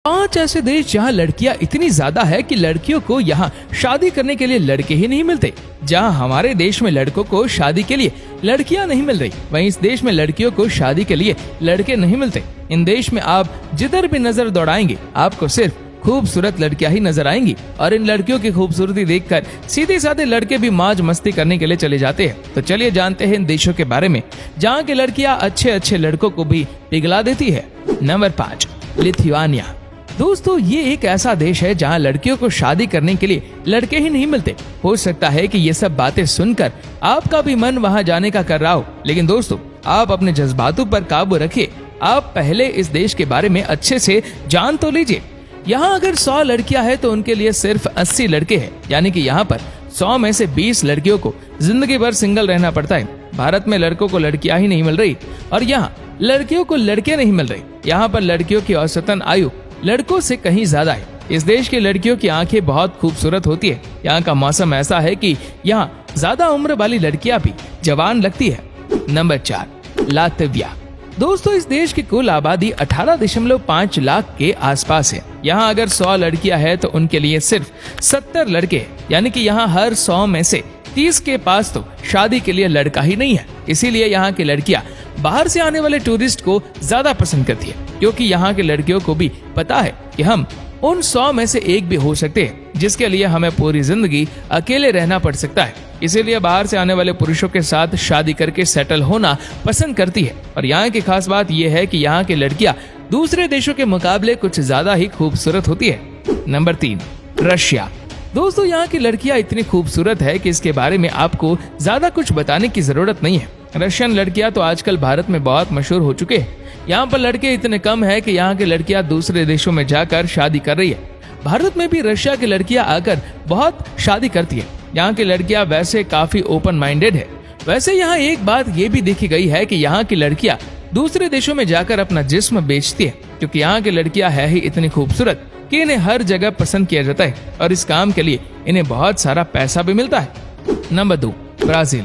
5 ऐसे देश जहां लड़कियां इतनी ज्यादा है कि लड़कियों को यहां शादी करने के लिए लड़के ही नहीं मिलते। जहां हमारे देश में लड़कों को शादी के लिए लड़कियां नहीं मिल रही, वहीं इस देश में लड़कियों को शादी के लिए लड़के नहीं मिलते। इन देश में आप जिधर भी नजर दौड़ाएंगे आपको सिर्फ खूबसूरत लड़कियां ही नजर आएंगी और इन लड़कियों की खूबसूरती देखकर सीधे साधे लड़के भी मौज मस्ती करने के लिए चले जाते हैं। तो चलिए जानते हैं इन देशों के बारे में जहाँ की लड़कियां अच्छे अच्छे लड़कों को भी पिघला देती है। Number 5, Lithuania. दोस्तों, ये एक ऐसा देश है जहाँ लड़कियों को शादी करने के लिए लड़के ही नहीं मिलते। हो सकता है कि ये सब बातें सुनकर आपका भी मन वहाँ जाने का कर रहा हो, लेकिन दोस्तों आप अपने जज्बातों पर काबू रखिए। आप पहले इस देश के बारे में अच्छे से जान तो लीजिए। यहाँ अगर 100 लड़कियां हैं तो उनके लिए सिर्फ 80 लड़के हैं, यानी कि यहाँ पर 100 में से 20 लड़कियों को जिंदगी भर सिंगल रहना पड़ता है। भारत में लड़कों को लड़कियां ही नहीं मिल रही और यहाँ लड़कियों को लड़के नहीं मिल रहे। यहाँ पर लड़कियों की औसतन आयु लड़कों से कहीं ज्यादा है। इस देश की लड़कियों की आंखें बहुत खूबसूरत होती है। यहाँ का मौसम ऐसा है कि यहाँ ज्यादा उम्र वाली लड़कियां भी जवान लगती है। Number 4, Latvia. दोस्तों, इस देश की कुल आबादी 18.5 लाख के आसपास है। यहाँ अगर 100 लड़कियां हैं तो उनके लिए सिर्फ 70 लड़के हैं, यानी कि यहाँ हर 100 में से 30 के पास तो शादी के लिए लड़का ही नहीं है। इसीलिए यहाँ की लड़कियां बाहर से आने वाले टूरिस्ट को ज्यादा पसंद करती है, क्योंकि यहाँ के लड़कियों को भी पता है कि हम उन 100 में से एक भी हो सकते हैं, जिसके लिए हमें पूरी जिंदगी अकेले रहना पड़ सकता है। इसीलिए बाहर से आने वाले पुरुषों के साथ शादी करके सेटल होना पसंद करती है। और यहाँ की खास बात यह है कि यहाँ की लड़कियां दूसरे देशों के मुकाबले कुछ ज्यादा ही खूबसूरत होती है। Number 3, Russia. दोस्तों, यहाँ की लड़कियां इतनी खूबसूरत है कि इसके बारे में आपको ज्यादा कुछ बताने की जरूरत नहीं है। रशियन लड़कियां तो आजकल भारत में बहुत मशहूर हो चुके हैं। यहाँ पर लड़के इतने कम है कि यहाँ की लड़कियां दूसरे देशों में जाकर शादी कर रही है। भारत में भी रशिया की लड़कियां आकर बहुत शादी करती है। यहाँ की लड़कियां वैसे काफी ओपन माइंडेड है। वैसे यहाँ एक बात ये भी देखी गई है कि यहाँ की लड़कियां दूसरे देशों में जाकर अपना जिस्म बेचती है, क्योंकि यहाँ की लड़कियां है ही इतनी खूबसूरत कि इन्हें हर जगह पसंद किया जाता है और इस काम के लिए इन्हें बहुत सारा पैसा भी मिलता है। Number 2, Brazil.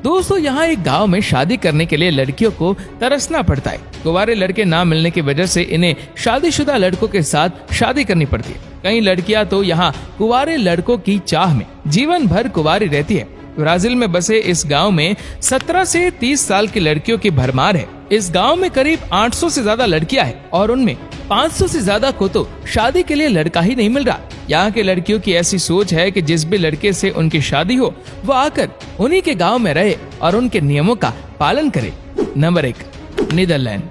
दोस्तों, यहाँ एक गांव में शादी करने के लिए लड़कियों को तरसना पड़ता है। कुंवारे लड़के ना मिलने की वजह से इन्हें शादीशुदा लड़कों के साथ शादी करनी पड़ती है। कई लड़कियां तो यहाँ कुंवारे लड़कों की चाह में जीवन भर कुंवारी रहती है। ब्राजील में बसे इस गांव में 17 से 30 साल की लड़कियों की भरमार है। इस गांव में करीब 800 से ज्यादा लड़कियां हैं और उनमें 500 से ज्यादा को तो शादी के लिए लड़का ही नहीं मिल रहा। यहाँ के लड़कियों की ऐसी सोच है कि जिस भी लड़के से उनकी शादी हो वो आकर उन्हीं के गांव में रहे और उनके नियमों का पालन करे। Number 1, Netherland.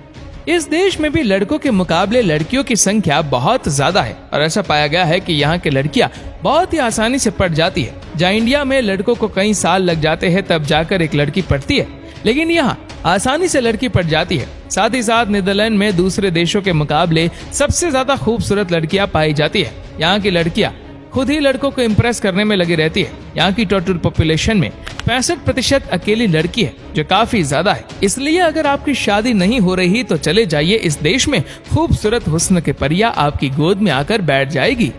इस देश में भी लड़कों के मुकाबले लड़कियों की संख्या बहुत ज्यादा है और ऐसा पाया गया है कि यहाँ की लड़कियां बहुत ही आसानी से पट जाती है। जहाँ इंडिया में लड़कों को कई साल लग जाते हैं तब जाकर एक लड़की पटती है, लेकिन यहाँ आसानी से लड़की पट जाती है। साथ ही साथ नीदरलैंड में दूसरे देशों के मुकाबले सबसे ज्यादा खूबसूरत लड़कियां पाई जाती है। यहाँ की लड़कियां खुद ही लड़कों को इम्प्रेस करने में लगी रहती है। यहाँ की टोटल पॉपुलेशन में 65% अकेली लड़की है, जो काफी ज्यादा है। इसलिए अगर आपकी शादी नहीं हो रही तो चले जाइए इस देश में। खूबसूरत हुस्न के परिया आपकी गोद में आकर बैठ जाएगी।